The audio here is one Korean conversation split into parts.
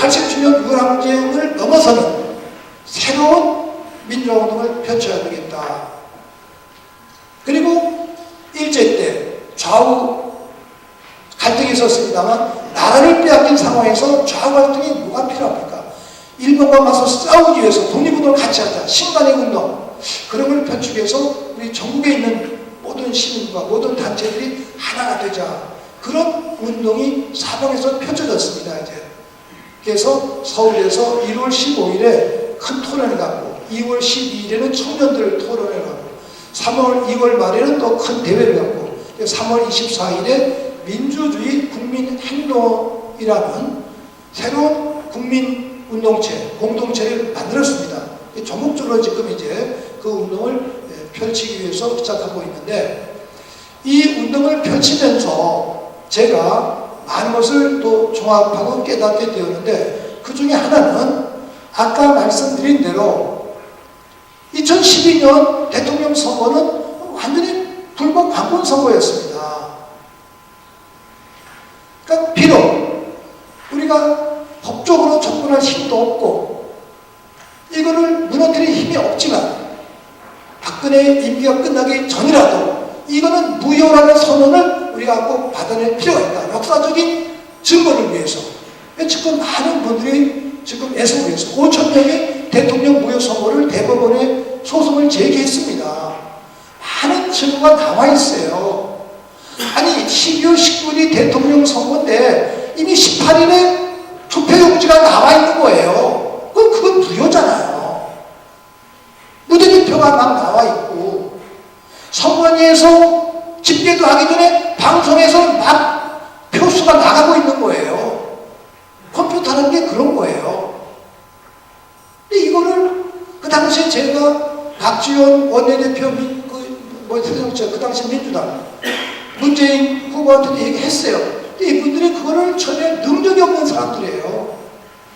87년 6월 항쟁을 넘어서는 새로운 민주화운동을 펼쳐야 되겠다. 그리고 일제 때 좌우 갈등이 있었습니다만 나라를 빼앗긴 상황에서 좌우 갈등이 뭐가 필요합니까? 일본과 맞서 싸우기 위해서 독립운동을 같이 하자. 신간의 운동. 그런 걸 펼치기 위해서 우리 전국에 있는 모든 시민과 모든 단체들이 하나가 되자. 그런 운동이 사방에서 펼쳐졌습니다. 이제. 그래서 서울에서 1월 15일에 큰 토론을 갖고 2월 12일에는 청년들 토론을 갖고 3월 2월 말에는 또 큰 대회를 갖고 3월 24일에 민주주의 국민행동이라는 새로운 국민운동체, 공동체를 만들었습니다. 전국적으로 지금 이제 그 운동을 펼치기 위해서 시작하고 있는데 이 운동을 펼치면서 제가 많은 것을 또 종합하고 깨닫게 되었는데 그 중에 하나는 아까 말씀드린 대로 2012년 대통령 선거는 완전히 불법 광권 선거였습니다. 그러니까 비록 우리가 법적으로 접근할 힘도 없고 이거를 무너뜨릴 힘이 없지만 박근혜 임기가 끝나기 전이라도 이거는 무효라는 선언을 우리가 꼭 받아낼 필요가 있다. 역사적인 증거를 위해서. 지금 많은 분들이 지금 애쓰고 있어요. 5천 명이 대통령 무효 선고를 대법원에 소송을 제기했습니다. 많은 증거가 나와 있어요. 아니 12월 19일이 대통령 선거인데 이미 18일에 투표용지가 나와 있는 거예요. 그건 무효잖아요. 무대표가 막 나와 있고 선관위에서 집계도 하기 전에 방송에서 막 표수가 나가고 있는 거예요. 컴퓨터라는 게 그런 거예요. 근데 이거를 그 당시에 제가 박지원 원내대표 그 당시 민주당 문재인 후보한테도 얘기했어요. 근데 이분들이 그거를 전혀 능력이 없는 사람들이에요.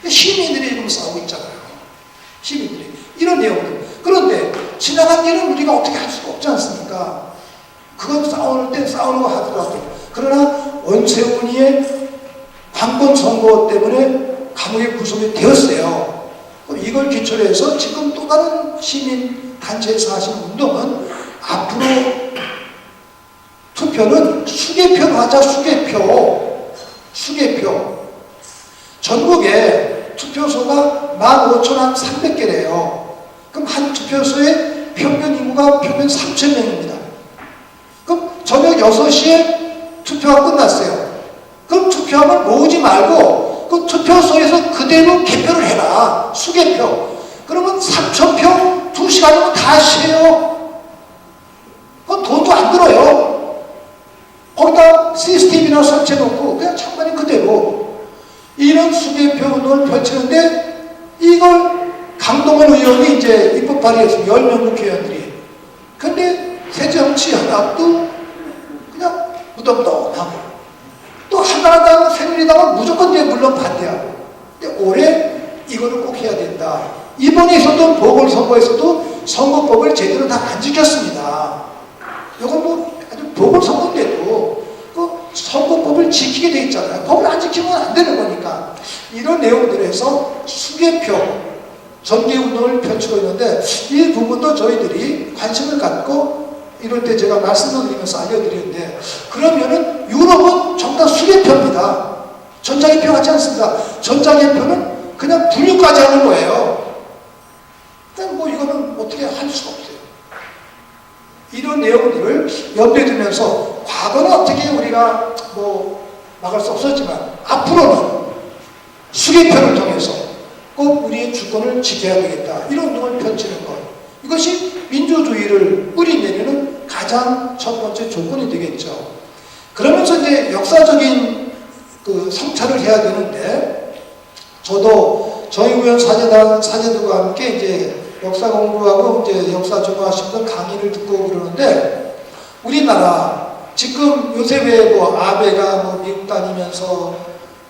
시민들이 지금 싸우고 있잖아요. 시민들이 이런 내용들. 그런데 지나간 일은 우리가 어떻게 할 수가 없지 않습니까? 그건 싸울 때 싸우는 거 하더라도. 그러나 원세훈이의 관권 선거 때문에 감옥에 구속이 되었어요. 이걸 기초로 해서 지금 또 다른 시민 단체에서 하시는 운동은 앞으로 투표는 수개표로 하자. 수개표. 전국에 투표소가 15,300개래요. 그럼 한 투표소에 평균 인구가 평균 3,000명입니다. 그럼 저녁 6시에 투표가 끝났어요. 그럼 투표함을 모으지 말고 그 투표소에서 그대로 개표를 해라. 수개표. 그러면 3,000표 2시간이면 다 하세요. 그건 돈도 안 들어요. 거기다 CCTV나 설치해놓고 그냥 찬반이 그대로 이런 수개표 운동을 펼치는데 이걸 강동원 의원이 이제 입법 발의했습니다. 10명 국회의원들이. 근데 새정치연합도 그냥 무덤덤하고 또 한나라당 새누리당은 무조건 이제 물론 반대하고. 근데 올해 이거를 꼭 해야 된다. 이번에 있었던 보궐선거에서도 선거법을 제대로 다 안 지켰습니다. 이건 뭐 아주 보궐선거인데도 그 선거법을 지키게 돼 있잖아요. 법을 안 지키면 안 되는 거니까. 이런 내용들에서 수개표 전개운동을 펼치고 있는데 이 부분도 저희들이 관심을 갖고 이럴 때 제가 말씀을 드리면서 알려드리는데 그러면은 유럽은 전부 다 수개표입니다. 전자개표 같지 않습니다. 전자개표는 그냥 분류까지 하는 거예요. 그냥 뭐 이거는 어떻게 할 수가 없어요. 이런 내용들을 염두에 두면서 과거는 어떻게 우리가 뭐 막을 수 없었지만 앞으로는 수개표를 통해서 꼭 우리의 주권을 지켜야 되겠다. 이런 운동을 펼치는 것. 이것이 민주주의를 뿌리내리는 가장 첫 번째 조건이 되겠죠. 그러면서 이제 역사적인 그 성찰을 해야 되는데 저도 정의구현 사제들과 함께 이제 역사 공부하고 이제 역사 전공하시는 강의를 듣고 그러는데 우리나라 지금 요새 왜 뭐 아베가 뭐 미국 다니면서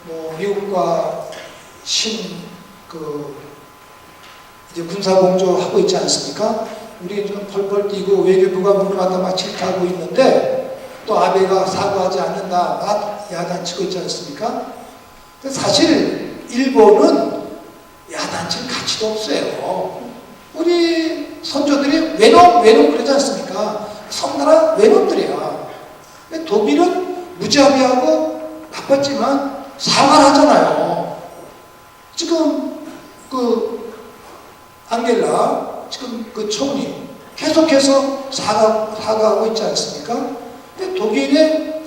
뭐 미국과 이제 군사공조 하고 있지 않습니까? 우리 좀 펄펄 뛰고 외교부가 문을 갖다 막 질타하고 있는데 또 아베가 사과하지 않는다 막 야단치고 있지 않습니까? 사실 일본은 야단칠 가치도 없어요. 우리 선조들이 외놈 그러지 않습니까? 섬나라 외놈들이야. 독일은 무자비하고 나빴지만 사과를 하잖아요. 지금 앙겔라 지금 총리 계속해서 사과하고 있지 않습니까? 근데 독일의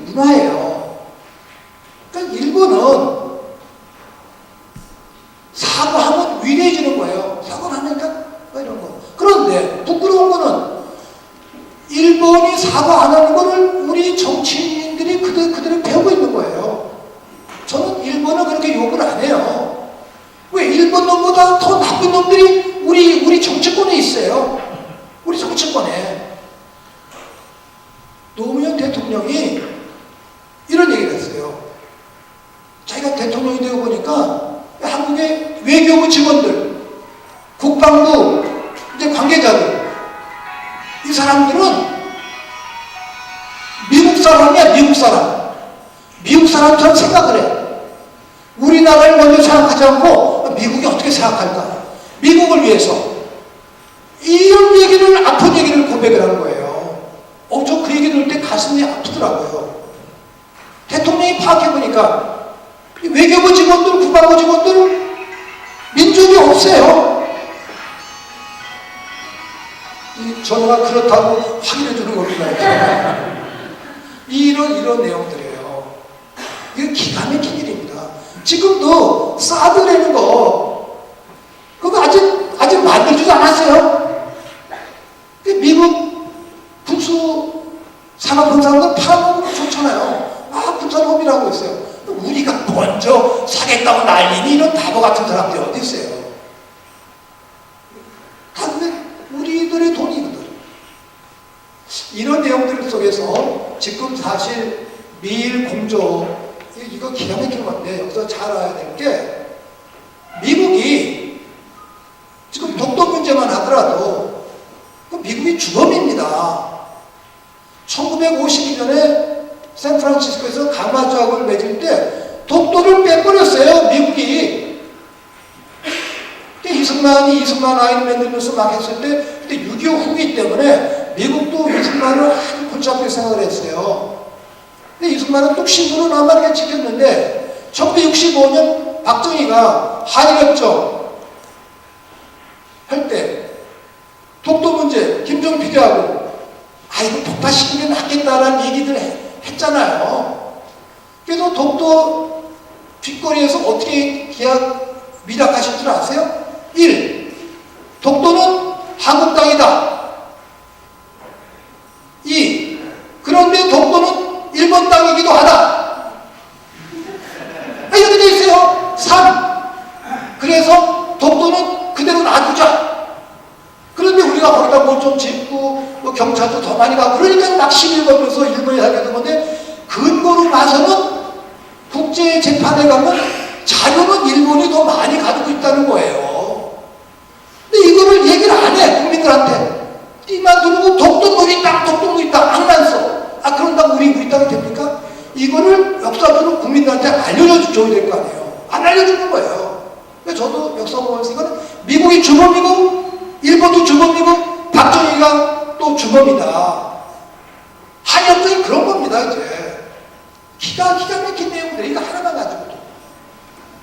문화예요. 그러니까 일본은 사과하면 위대해지는 거예요. 사과를 하니까 이런 거. 그런데 부끄러운 거는 일본이 사과 안 하는 거를 우리 정치인들이 그대로 배우고 있는 거예요. 저는 일본은 그렇게 욕을 안 해요. 왜? 일본 놈보다 더 나쁜 놈들이 우리 정치권에 있어요. 우리 정치권에. 노무현 대통령이 이런 얘기를 했어요. 자기가 대통령이 되고 보니까 한국의 외교부 직원들, 국방부 이제 관계자들, 이 사람들은 미국 사람이야. 미국 사람처럼 생각을 해. 우리나라를 먼저 생각하지 않고 미국이 어떻게 생각할까? 미국을 위해서 이런 얘기를, 아픈 얘기를 고백을 한 거예요. 저 그 얘기 들을 때 가슴이 아프더라고요. 대통령이 파악해보니까 외교부 직원들, 국방부 직원들 민족이 없어요. 전화가 그렇다고 확인해 주는 겁니다. 이런 내용들이에요. 이게 기가 막힌 일입니다. 지금도 사드라는 거 그거 아직 만들지도 않았어요. 미국 군수 산업 현상은 팔아먹으면 좋잖아요. 군산업이라고 있어요. 우리가 먼저 사겠다고 난리니 이런 바보 같은 사람들이 어디 있어요? 다 우리들의 돈이거든. 이런 내용들 속에서 지금 사실 미일 공조 이거 기가 막힌 건데 여기서 잘 알아야 될 게 미국이 지금 독도 문제만 하더라도 미국이 주범입니다. 1952년에 샌프란시스코에서 가마조약을 맺을 때 독도를 빼버렸어요. 미국이. 이승만 아이를 만들면서 막 했을 때 그때 6.25 후기 때문에 미국도 이승만을 아주 골치 아프게 생각을 했어요. 근데 이승만은 뚝심으로 남아있게 지켰는데 1965년 박정희가 한일협정 할 때 독도 문제 김정은 비교하고 이거 폭파시키는 게 낫겠다라는 얘기들 했잖아요. 그래서 독도 뒷거리에서 어떻게 계약 미락하실 줄 아세요? 1. 독도는 한국 땅이다. 2. 그런데 독도는 일본 땅이기도 하다. 이렇게 돼 있어요. 3. 그래서 독도는 그대로 놔두자. 그런데 우리가 거기다 뭘 좀 짓고 경찰도 더 많이 가고 그러니까 막 시비 걸면서 일본이 하게 된 건데 근거로 봐서는 국제재판에 가면 자료는 일본이 더 많이 가지고 있다는 거예요. 근데 이거를 얘기를 안 해. 국민들한테. 띠만 두르고 독도 우리 땅 악만 써. 그런다고 우리 땅이 됩니까? 이거를 역사적으로 국민들한테 알려줘야 될 거 아니에요. 안 알려주는 거예요. 그래서 저도 역사 보면서 이거는 미국이 주범이고 일본도 주범이고 박정희가 또 주범이다. 한일협정이 그런 겁니다. 이제 기가 막힌 내용들이 이거 하나만 가지고도.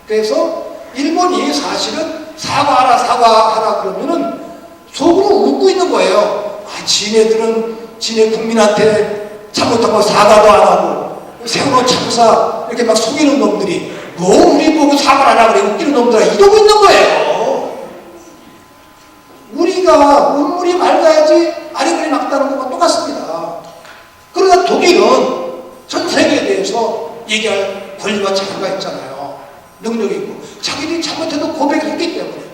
그래서 일본이 사실은 사과하라 그러면은 속으로 웃고 있는 거예요. 지네들은 지네 국민한테 잘못한 거 사과도 안 하고 세월호 참사 이렇게 막 속이는 놈들이 뭐 우리 보고 사과를 안 하고 그래 웃기는 놈들아 이러고 있는 거예요. 우리가 운물이 맑아야지 아리그리 막다는 것과 똑같습니다. 그러나 독일은 전 세계에 대해서 얘기할 권리와 자유가 있잖아요. 능력이 있고 자기들이 잘못해도 고백을 했기 때문에.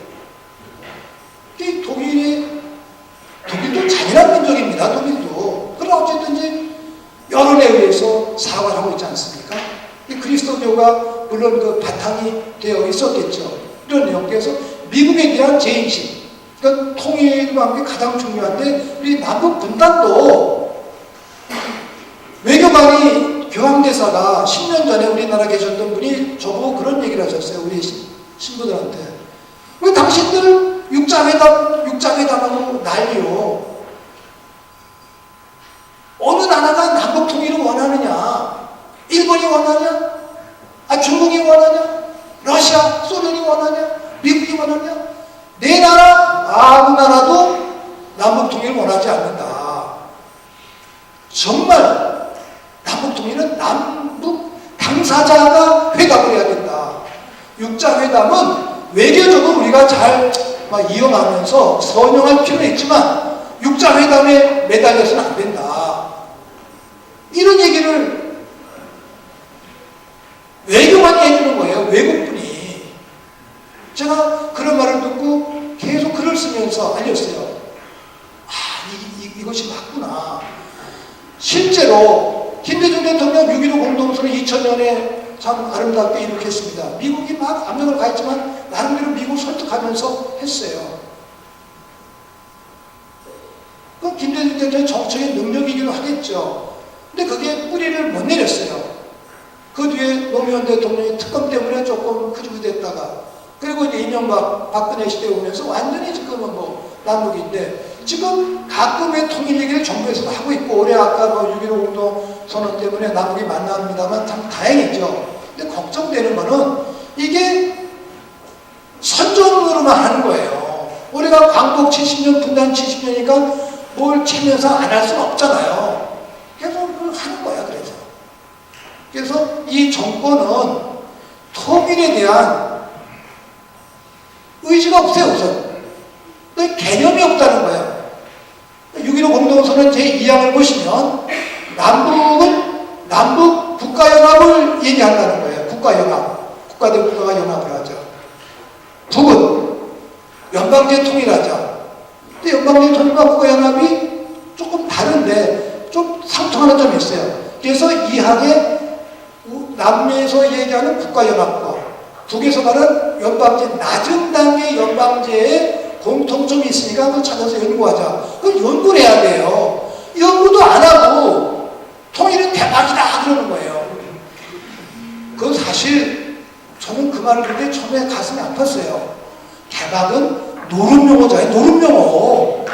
독일도 잔인한 민족입니다. 독일도. 그러나 어쨌든지 여론에 의해서 사과를 하고 있지 않습니까? 그리스도교가 물론 그 바탕이 되어 있었겠죠. 이런 내용께서 미국에 대한 죄인심, 그러니까 통일과 함께 가장 중요한데 우리 남북 분단도 외교관이 교황대사가 10년 전에 우리나라 계셨던 분이 저보고 그런 얘기를 하셨어요. 우리 신부들한테. 왜 당신들 육자회담하고 난리요. 어느 나라가 남북통일을 원하느냐? 일본이 원하냐? 중국이 원하냐? 러시아, 소련이 원하냐? 미국이 원하냐? 내 나라, 아무 나라도 남북통일을 원하지 않는다. 정말 남북통일은 남북 당사자가 회담을 해야 된다. 육자회담은 외교적으로 우리가 잘 이용하면서 선용할 필요는 있지만 육자회담에 매달려서는 안 된다. 이런 얘기를 외교관이 해주는 거예요. 외국분이. 제가 그런 말을 듣고 계속 글을 쓰면서 알렸어요. 이것이 맞구나. 실제로 김대중 대통령 6.15 공동선언 2000년에 참 아름답게 일으켰습니다. 미국이 막 압력을 가했지만 나름대로 미국을 설득하면서 했어요. 그 김대중 대통령의 정책의 능력이기도 하겠죠. 근데 그게 뿌리를 못 내렸어요. 그 뒤에 노무현 대통령이 특검 때문에 조금 흐지부됐다가 그리고 이제 이명박 박근혜 시대에 오면서 완전히 지금은 남북인데 지금 가끔의 통일 얘기를 정부에서도 하고 있고 올해 아까 6.15 공동선언 때문에 남북이 만납니다만 참 다행이죠. 근데 걱정되는 거는 이게 선전으로만 하는 거예요. 우리가 광복 70년, 분단 70년이니까 뭘 체면상 안 할 수는 없잖아요. 계속 하는 거야. 그래서 이 정권은 통일에 대한 의지가 없어요. 우선 개념이 없다는 거예요. 6.15 공동선언 제2항을 보시면 남북 국가연합을 얘기한다는 거예요. 국가연합. 국가 대 국가가 연합을 하죠. 북은 연방제 통일하자. 근데 연방제 통일과 국가연합이 조금 다른데 좀 상통하는 점이 있어요. 그래서 이 항에 남미에서 얘기하는 국가연합과 북에서 말하는 연방제, 낮은 단계 연방제에 공통점이 있으니까 그걸 찾아서 연구하자. 그걸 연구를 해야 돼요. 연구도 안 하고 통일은 대박이다 그러는 거예요. 그건 사실 저는 그 말을 듣는데 처음에 가슴이 아팠어요. 대박은 노름용어잖아요. 노름용어.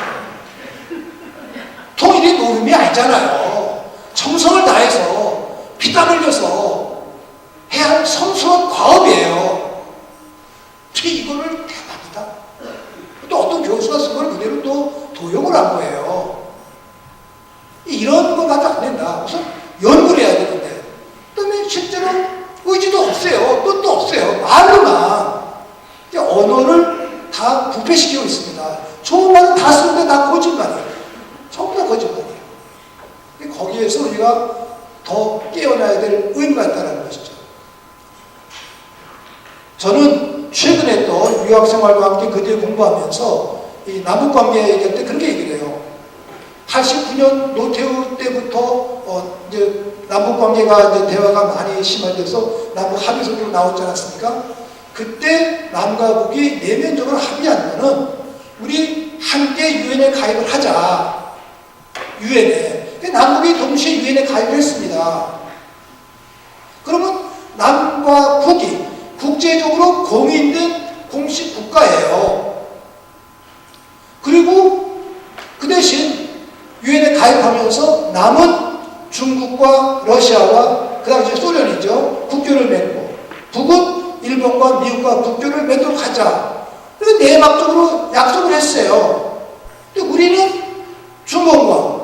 통일이 노름이 아니잖아요. 정성을 다해서 피땀 흘려서 해야 할 성스러운 과업이에요. 어떻게 이거를 대박이다. 또 어떤 교수가 쓴 걸 그대로 또 도용을 한 거예요. 이런 거 가지고 안 된다. 우선 연구를 해야 되는데 그다음에 실제로 의지도 없어요. 뜻도 없어요. 말로만 언어를 다 부패시키고 있습니다. 좋은 말은 다 쓰는데 다 거짓말이에요. 전부 다 거짓말이에요. 거기에서 우리가 더 깨어나야 될 의미가 있다는 것이죠. 저는 최근에 또 유학생활과 함께 그 뒤에 공부하면서 이 남북관계 얘기할 때 그렇게 얘기를 해요. 89년 노태우 때부터 이제 남북관계가 이제 대화가 많이 심화돼서 남북 합의서도 나오지 않았습니까? 그때 남과 북이 내면적으로 합의한 거는 우리 함께 유엔에 가입을 하자. 유엔에. 남북이 동시에 유엔에 가입을 했습니다. 그러면 남과 북이 국제적으로 공인된 공식 국가예요. 그리고 그 대신 유엔에 가입하면서 남은 중국과 러시아와 그 당시에 소련이죠. 국교를 맺고 북은 일본과 미국과 국교를 맺도록 하자. 그래서 내막적으로 약속을 했어요. 근데 우리는 중국과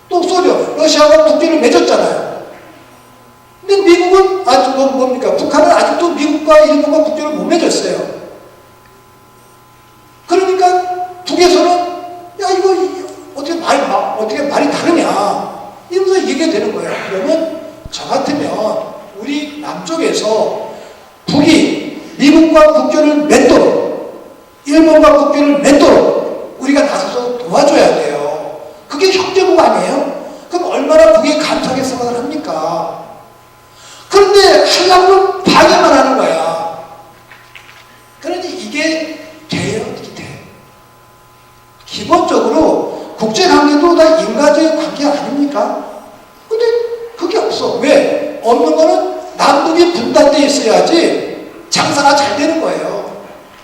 또 소련, 러시아와 국교를 맺었잖아요. 근데 미국은 뭡니까? 북한은 아직도 미국과 일본과 국교를 못 맺었어요. 그러니까 북에서는 야 이거 어떻게 말이 다르냐 이러면서 얘기가 되는 거예요. 그러면 저 같으면 우리 남쪽에서 북이 미국과 국교를 맺도록 일본과 국교를 맺도록 우리가 나서서 도와줘야 돼요. 그게 형제국 아니에요? 그럼 얼마나 북이 감사하게 생각을 합니까? 그런데 하려면 방해만 하는 거야. 그러니 이게 돼요? 어떻게 돼? 기본적으로 국제관계도 다 인과적인 관계 아닙니까? 근데 그게 없어요. 없어. 왜? 없는 거는 남북이 분단돼 있어야지 장사가 잘 되는 거예요.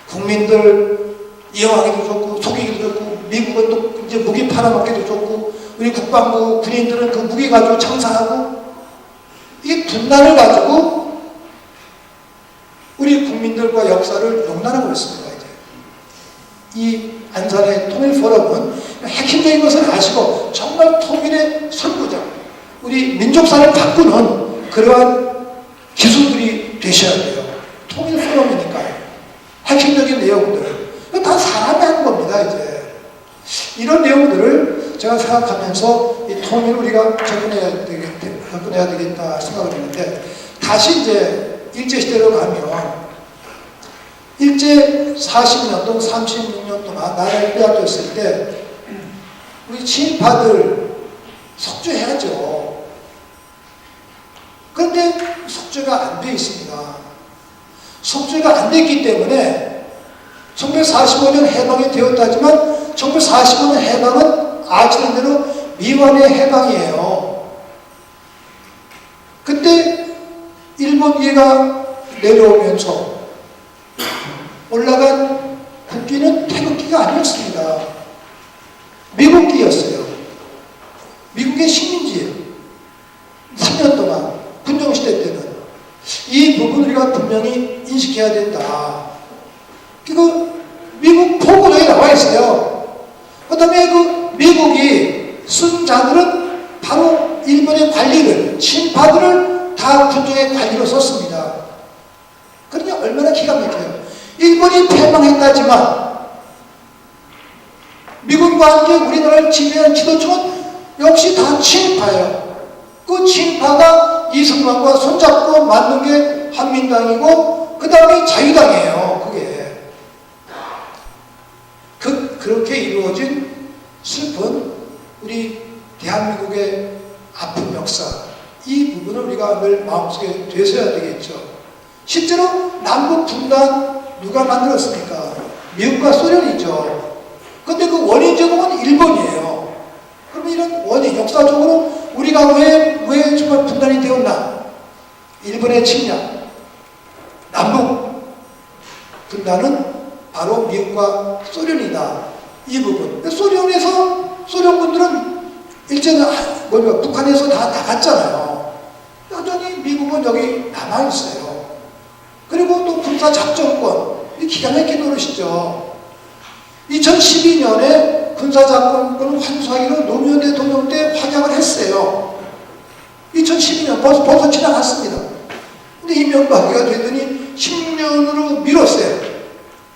국민들 이용하기도 좋고 속이기도 좋고 미국은 또 이제 무기 팔아먹기도 좋고 우리 국방부 군인들은 그 무기 가지고 장사하고 이게 분단을 가지고 우리 국민들과 역사를 용납하고 있습니다. 이제 이 안산의 통일 포럼은 핵심적인 것을 아시고 정말 통일의 선구자, 우리 민족사를 바꾸는 그러한 기술들이 되셔야 돼요. 통일 포럼이니까요. 핵심적인 내용들 다 사람이 하는 겁니다. 이제 이런 내용들을 제가 생각하면서 이 통일을 우리가 접근해야 되겠다 생각을 했는데, 다시 이제 일제시대로 가면 일제 40년 또는 36년 동안 나라를 빼앗겼을 때 우리 친일파들 속죄해야죠. 그런데 속죄가 안 돼 있습니다. 속죄가 안 됐기 때문에 1945년 해방이 되었다지만 1945년 해방은 아시는 대로 미완의 해방이에요. 그때 일본기가 내려오면서 올라간 국기는 태극기가 아니었습니다. 미국기였어요. 미국의 식민지예요. 3년 동안 군정시대 때는 이 부분을 우리가 분명히 인식해야 된다. 그 미국 포고도에 나와 있어요. 그 다음에 그 미국이 쓴 자들은 바로 일본의 관리를, 친파들을 다 군정의 관리로 썼습니다. 그러니 얼마나 기가 막혀요. 일본이 패망했다지만 미군과 함께 우리나라를 지배한 지도층은 역시 다 친파예요. 그 친파가 이승만과 손잡고 만든 게 한민당이고 그 다음에 자유당이에요. 그렇게 이루어진 슬픈 우리 대한민국의 아픈 역사, 이 부분을 우리가 늘 마음속에 되새어야 되겠죠. 실제로 남북 분단 누가 만들었습니까? 미국과 소련이죠. 근데 그 원인 제공은 일본이에요. 그럼 이런 원인, 역사적으로 우리가 왜 정말 분단이 되었나? 일본의 침략, 남북 분단은 바로 미국과 소련이다. 이 부분. 소련에서, 소련군들은 일제는 북한에서 다 나갔잖아요. 여전히 미국은 여기 남아있어요. 그리고 또 군사작전권, 이 기가 막힌 노릇이죠. 2012년에 군사작전권을 환수하기로 노무현 대통령 때 확약을 했어요. 2012년 벌써 지나갔습니다. 근데 이명박이가 되더니 10년으로 미뤘어요.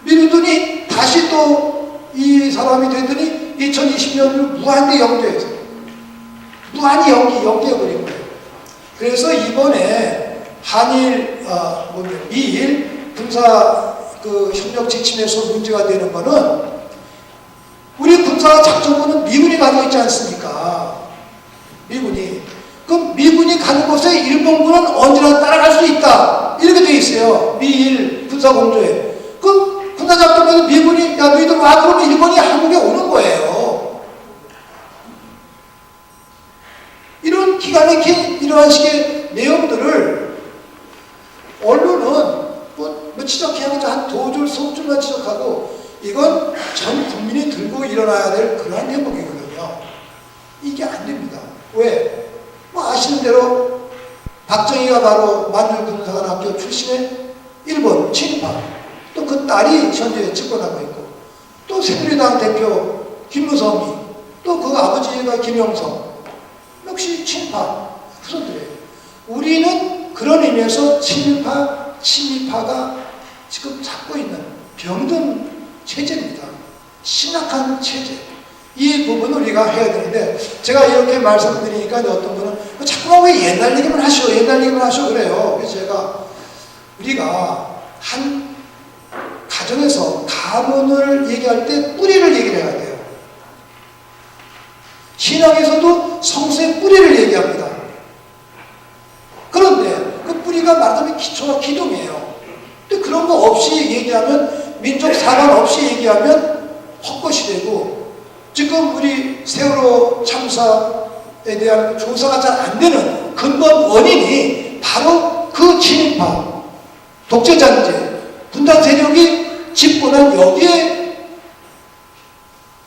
미루더니 다시 또 이 사람이 되더니 2020년으로 무한대 연기해서 무한히 연기해버린 거예요. 그래서 이번에 한일, 미일 군사 협력 지침에서 문제가 되는 거는 우리 군사 작전권은 미군이 가지고 있지 않습니까? 미군이. 그럼 미군이 가는 곳에 일본군은 언제나 따라갈 수 있다. 이렇게 돼 있어요. 미일 군사공조에. 그 군사작전에서 미군이 야 너희들 와 그러면 일본이 한국에 오는 거예요. 이런 기가 막힌 이러한 식의 내용들을 언론은 뭐 지적해야 한 두 줄, 석 줄만 지적하고 이건 전 국민이 들고 일어나야 될 그러한 대목이거든요. 이게 안 됩니다. 왜? 뭐 아시는 대로 박정희가 바로 만주군사관학교 출신의 일본 친일파, 또 그 딸이 현재 집권하고 있고, 또 새누리당 대표 김무성이, 또 그 아버지가 김영성, 역시 친일파 후손들이에요. 우리는 그런 의미에서 친일파, 친미파가 지금 잡고 있는 병든 체제입니다. 심각한 체제. 이 부분을 우리가 해야 되는데, 제가 이렇게 말씀드리니까 어떤 분은 자꾸만 왜 옛날 얘기만 하시오, 옛날 얘기만 하시오 그래요. 그래서 제가 우리가 한 가정에서 가문을 얘기할 때 뿌리를 얘기를 해야 돼요. 신앙에서도 성수의 뿌리를 얘기합니다. 그런데 그 뿌리가 말하자면 기초와 기둥이에요. 근데 그런 거 없이 얘기하면, 민족 사관 없이 얘기하면 헛것이 되고, 지금 우리 세월호 참사에 대한 조사가 잘 안 되는 그 근본 원인이 바로 그 친일파, 독재자인제, 분단 세력이 집권한 여기에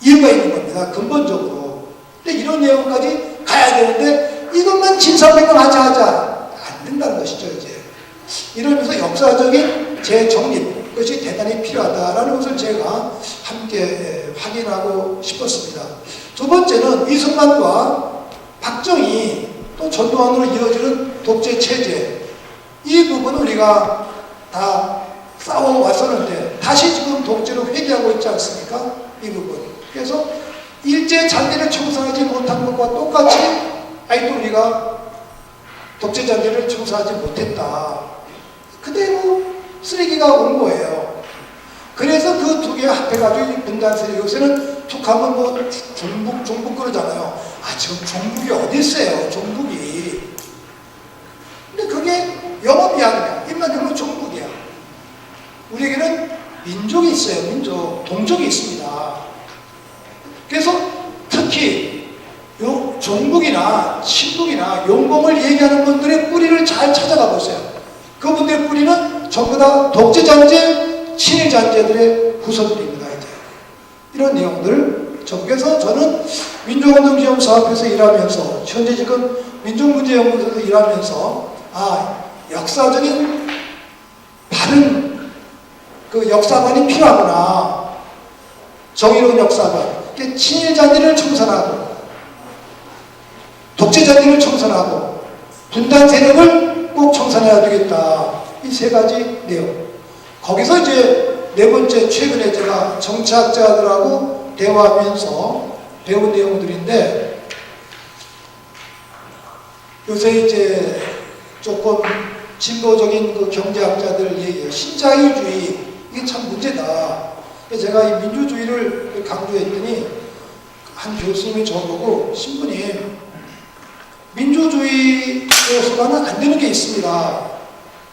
이유가 있는 겁니다. 근본적으로. 근데 이런 내용까지 가야 되는데 이것만 진상백과하자 안 된다는 것이죠. 이제 이러면서 역사적인 재정립, 그것이 대단히 필요하다라는 것을 제가 함께 확인하고 싶었습니다. 두 번째는 이승만과 박정희 또 전두환으로 이어지는 독재 체제, 이 부분은 우리가 다 싸워왔었는데 다시 지금 독재로 회귀하고 있지 않습니까? 이 부분. 그래서 일제 잔재를 청산하지 못한 것과 똑같이 아직도 우리가 독재 잔재를 청산하지 못했다. 그대로 쓰레기가 온 거예요. 그래서 그 두 개 합해가지고 분단 세력, 요새는 툭 하면 뭐 종북 그러잖아요. 아, 지금 종북이 어디 있어요? 종북이. 근데 그게 영업이 아니야. 입만 열면 종북이야. 우리에게는 민족이 있어요. 민족. 동족이 있습니다. 그래서 특히 요 종북이나 친북이나 용공을 얘기하는 분들의 뿌리를 잘 찾아가 보세요. 그분들의 뿌리는 전부 다 독재잔재, 친일잔재들의 후손들입니다. 이제 이런 내용들 전국에서 저는 민족운동지원사업에서 일하면서 현재 지금 민족문제연구소에서 일하면서 역사적인 바른 그 역사관이 필요하구나. 정의로운 역사관. 친일잔재를 청산하고 독재잔재를 청산하고 분단 세력을 꼭 청산해야 되겠다. 이 세 가지 내용. 거기서 이제 네 번째, 최근에 제가 정치학자들하고 대화하면서 배운 내용들인데, 요새 이제 조금 진보적인 그 경제학자들 얘기해요. 신자유주의, 이게 참 문제다. 제가 이 민주주의를 강조했더니 한 교수님이 저보고, 신부님, 민주주의로서만은 안 되는 게 있습니다.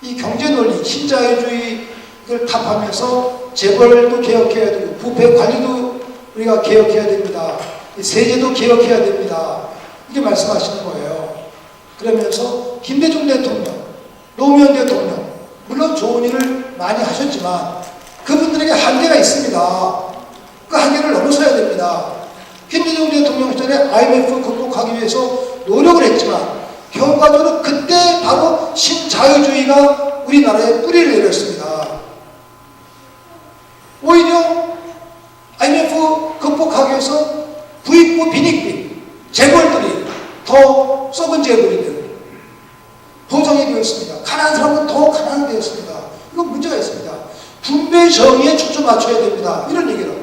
이 경제논리, 신자유주의를 탑하면서 재벌도 개혁해야 되고 부패 관리도 우리가 개혁해야 됩니다. 세제도 개혁해야 됩니다. 이게 말씀하시는 거예요. 그러면서 김대중 대통령, 노무현 대통령, 물론 좋은 일을 많이 하셨지만 그분들에게 한계가 있습니다. 그 한계를 넘어서야 됩니다. 김대중 대통령 시절에 IMF 극복하기 위해서 노력을 했지만 결과적으로 그때 바로 신자유주의가 우리나라에 뿌리를 내렸습니다. 오히려 IMF 극복하기 위해서 부익부 빈익빈 재벌들이 더 썩은 재벌이들 보장이 되었습니다. 가난한 사람은 더 가난하게 되었습니다. 이건 문제가 있습니다. 분배 정의에 초점 맞춰야 됩니다. 이런 얘기를.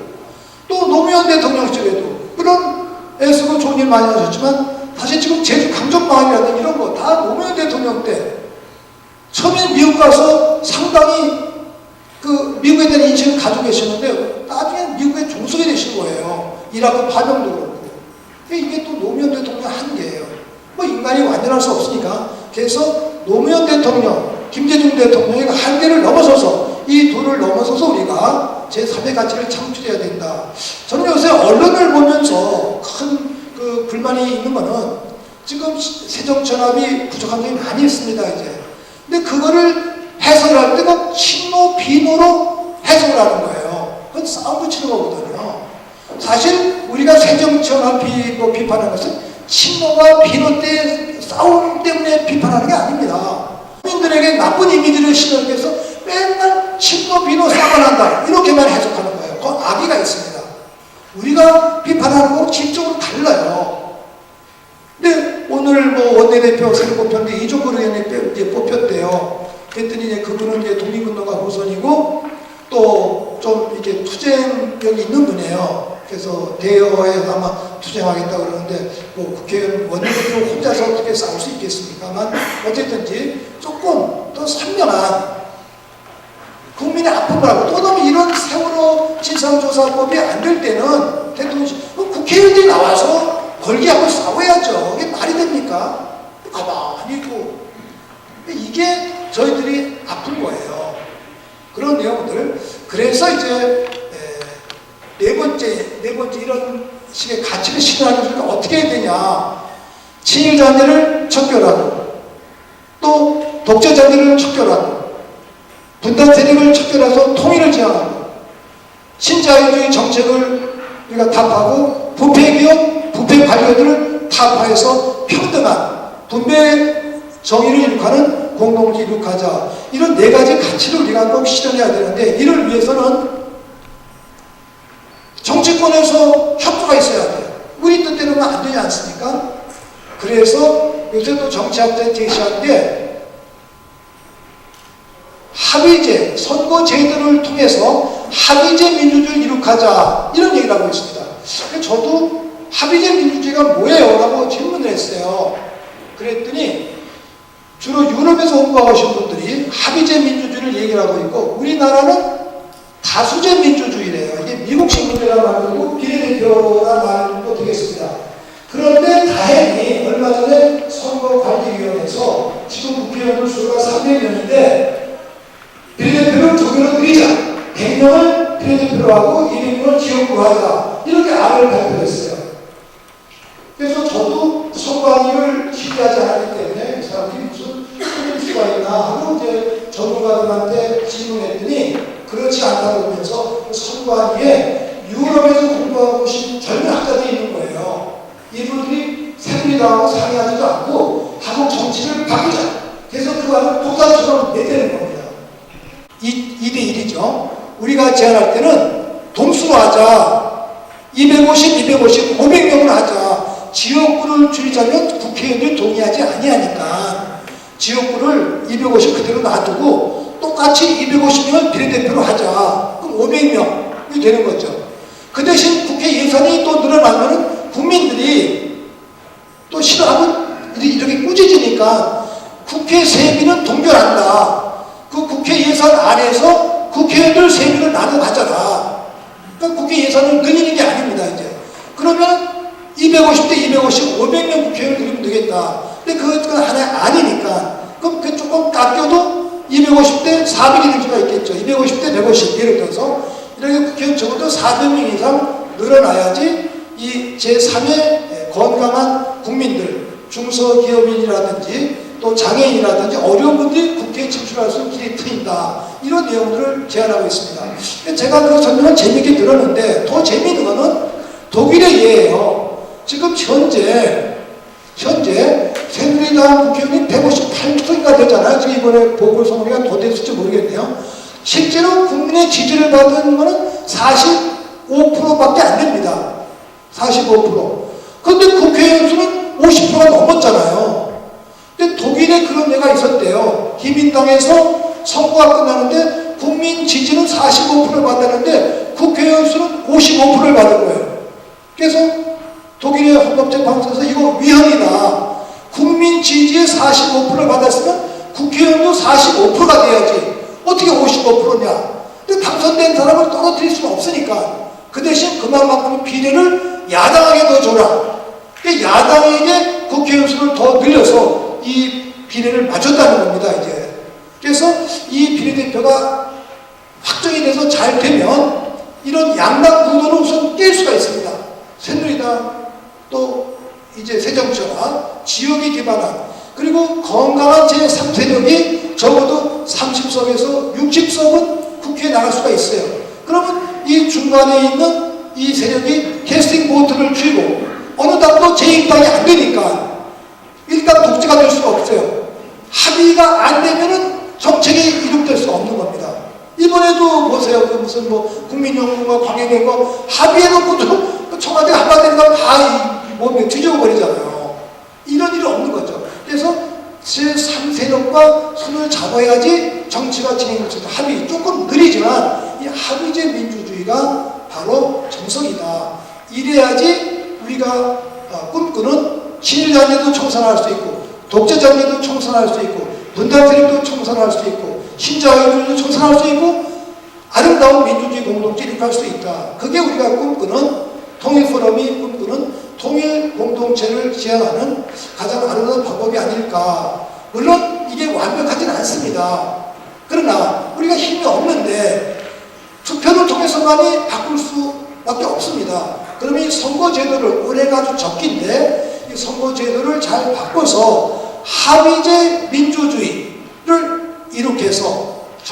또 노무현 대통령 시절에도 물론 애쓰고 좋은 일 많이 하셨지만 사실 지금 제주 강정마을이라든지 이런 거 다 노무현 대통령 때 처음에 미국 가서 상당히 그 미국에 대한 인식을 가지고 계셨는데 나중에 미국의 종속이 되신 거예요. 이라크 파병도 그렇고. 이게 또 노무현 대통령 한계예요. 뭐 인간이 완전할 수 없으니까. 그래서 노무현 대통령, 김대중 대통령의 한계를 넘어서서 이 도를 넘어서서 우리가 제3의 가치를 창출해야 된다. 저는 요새 언론을 보면서 큰 그 불만이 있는 거는 지금 새정치연합이 부족한 점이 많이 있습니다, 이제. 근데 그거를 해석할 때가 친노, 비노로 해석을 하는 거예요. 그건 싸움 붙이는 거거든요. 사실 우리가 새정치연합 비판하는 것은 친노와 비노 때 싸움 때문에 비판하는 게 아닙니다. 국민들에게 나쁜 이미지를 심어주기 위해서 맨날 친노, 비노 싸움을 한다. 이렇게만 해석하는 거예요. 그건 악의가 있습니다. 우리가 비판하는 거하고 질적으로 달라요. 근데 오늘 뭐 원내대표 새로 뽑혔는데 이종걸 의원이 이제 뽑혔대요. 그랬더니 이제 그분은 이제 독립운동가 후손이고 또 좀 이렇게 투쟁력이 있는 분이에요. 그래서 대여에서 아마 투쟁하겠다 그러는데 뭐 국회의원 원내대표 혼자서 어떻게 싸울 수 있겠습니까만 어쨌든지 조금 더 선명한 국민의 아픔을 하고 또 너무 이런 세월호 진상조사법이 안 될 때는 대통령이 국회의원들이 나와서 걸기하고 싸워야죠. 이게 말이 됩니까? 가만히 있고. 이게 저희들이 아픈 거예요. 그런 내용들. 그래서 이제 네 번째 이런 식의 가치를 실현하기 위해 어떻게 해야 되냐. 친일잔재를 척결하고 독재 장기를 척결하고 분단 세력을 척결해서 통일을 지향하고 신자유주의 정책을 우리가 타파하고 부패기업, 부패 관료들을 타파해서 평등한 분배 정의를 이룩하는 공동체 이룩하자. 이런 네 가지 가치를 우리가 꼭 실현해야 되는데 이를 위해서는 정치권에서 협조가 있어야 돼요. 우리 뜻대로는 안 되지 않습니까? 그래서 요새 또 정치학자들이 제시한 게 합의제, 선거제도를 통해서 합의제 민주주의를 이룩하자 이런 얘기를 하고 있습니다. 저도 합의제 민주주의가 뭐예요? 라고 질문을 했어요. 그랬더니 주로 유럽에서 공부하신 분들이 합의제 민주주의를 얘기를 하고 있고 우리나라는 다수제 민주주의래요. 이게 미국식 문제라 말하고 비례대표라 말도 되겠습니다. 그런데 다행히 얼마 전에 선거관리위원회에서 지금 국회의원 수가 300명인데 비례대표를 2개로 늘리자. 100명을 비례대표로 하고 200명을 지역구로 하자. 이렇게 안을 발표했어요. 그래서 저도 선거관리를 지지하지 않았기 때문에 이 사람들이 무슨 틀릴 수가 있나 하고 이제 전문가들한테 질문했더니 그렇지 않다고 하면서 선거관리에 유럽에서 공부하고 오신 젊은 학자들이 있는 거예요. 이분들이 새누리당하고 상의하지도 않고 한국 정치를 바꾸자. 그래서 그거를 독단처럼 내대는 겁니다. 2대1이죠. 우리가 제안할 때는 동수로 하자. 250, 250, 500명으로 하자. 지역구를 줄이자면 국회의원들이 동의하지 아니하니까 지역구를 250 그대로 놔두고 똑같이 250명을 비례대표로 하자. 그럼 500명이 되는 거죠. 그 대신 국회 예산이 또 늘어나면 국민들이 또 싫어하면 이렇게 꾸짖으니까 국회 세비는 동결한다. 그 국회 예산 안에서 국회의원들 세비를 나눠 가져라. 그러니까 국회 예산을 늘리는 게 아닙니다. 이제 그러면 250대 250, 500명 국회의원을 늘리면 되겠다. 근데 그건 하나의 아니니까 그럼 그 조금 깎여도 250대 400이 될 수가 있겠죠. 250대 150 예를 들어서 이렇게 국회의원 적어도 400명 이상 늘어나야지 이 제3의 건강한 국민들, 중소기업인이라든지 또 장애인이라든지 어려운 분들이 국회에 진출할 수 있는 길이 트인다. 이런 내용들을 제안하고 있습니다. 제가 그 설명을 재미있게 들었는데 더 재미있는 거는 독일의 예예요. 지금 현재 새누리당 국회의원이 158명인가 되잖아요. 지금 이번에 보궐선거가 더 됐을지 모르겠네요. 실제로 국민의 지지를 받은 거는 45%밖에 안 됩니다. 45%. 그런데 국회의원 수는 50%가 넘었잖아요. 근데 독일에 그런 예가 있었대요. 기민당에서 선거가 끝나는데 국민 지지는 45%를 받았는데 국회의원 수는 55%를 받은 거예요. 그래서 독일의 헌법재판소에서 이거 위헌이다. 국민 지지의 45%를 받았으면 국회의원도 45%가 돼야지. 어떻게 55%냐. 근데 당선된 사람을 떨어뜨릴 수는 없으니까 그 대신 그만큼 비례를 야당에게 더 줘라. 야당에게 국회의원 수를 더 늘려서 이 비례를 맞췄다는 겁니다. 이제. 그래서 이 비례대표가 확정이 돼서 잘 되면 이런 양당 구도는 우선 깰 수가 있습니다. 새누리당 또 이제 새정치와 지역에 기반한 그리고 건강한 제3세력이 적어도 30석에서 60석은 국회에 나갈 수가 있어요. 그러면 이 중간에 있는 이 세력이 캐스팅 보트를 쥐고 어느 당도 제1당이 안 되니까 일단 독재가 될 수가 없어요. 합의가 안 되면은 정책이 이룩될 수가 없는 겁니다. 이번에도 보세요. 그 무슨 뭐 국민연금과 관계된 거 합의해놓고도 청와대가 한마디 되는 건 다 몸에 뒤집어버리잖아요. 이런 일이 없는 거죠. 그래서 제3세력과 손을 잡아야지 정치가 진행될 수 있다. 합의 조금 느리지만 이 합의제 민주주의가 바로 정석이다. 이래야지 우리가 꿈꾸는 친일장애도 청산할 수 있고 독재장애도 청산할 수 있고 분단세력도 청산할 수 있고 신자유주의도 청산할 수 있고 아름다운 민주주의 공동체를 이룩할 수 있다. 그게 우리가 꿈꾸는 통일포럼이 꿈꾸는 통일 공동체를 지향하는 가장 아름다운 방법이 아닐까. 물론 이게 완벽하진 않습니다. 그러나 우리가 힘이 없는데 투표를 통해서만이 바꿀 수밖에 없습니다. 그러면 이 선거제도를 올해가 아주 적긴데 이 선거제도를 잘 바꿔서 합의제 민주주의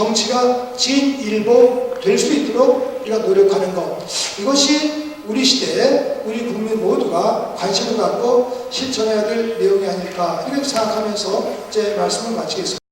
정치가 진일보 될 수 있도록 우리가 노력하는 것, 이것이 우리 시대에 우리 국민 모두가 관심을 갖고 실천해야 될 내용이 아닐까 이렇게 생각하면서 제 말씀을 마치겠습니다.